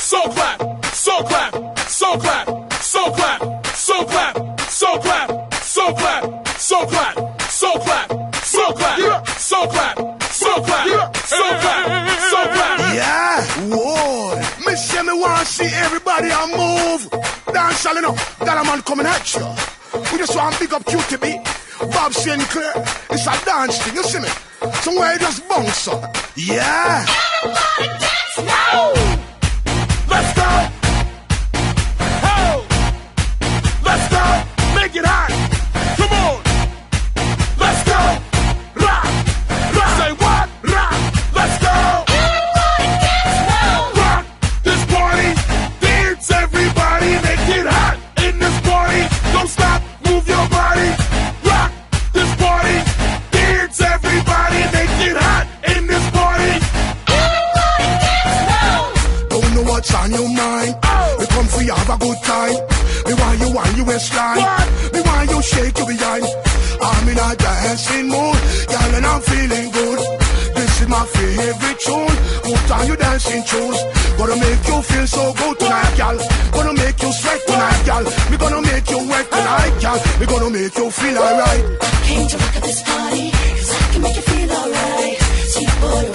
so clap, so clap, so clap, so clap, so clap, so clap, so clap, so clap, so clap, so clap, so clap, so clap, so clap, so clap. Yeah, whoa. Me say me want to see everybody on move. Dance all enough. Got a man coming at you. We just want to pick up QTB. Bob Sinclair. It's a dance thing, you see me? Somewhere you just bounce up. Yeah. Everybody dance now. Let's go. Ho. Let's go. Make it hot. Come on. Let's go. Rock. Rock. Say what? Rock. Let's go. Everybody dance now. Rock this party. Dance everybody. Make it hot in this party. Don't stop. Move your body. Rock this party. Dance everybody. Make it hot in this party. Everybody dance now. Don't know what's on your mind. We come for you, have a good time. Me want you waistline. Me want you shake your behind. I'm in a dancing mood, girl, and I'm feeling good. This is my favorite tune. Put on your dancing shoes. Gonna make you feel so good tonight, girl. Gonna make you sweat tonight, girl. Me gonna make you wet tonight, girl. Me gonna make you feel alright. I came to rock at this party, 'cause I can make you feel alright. Sweet boy,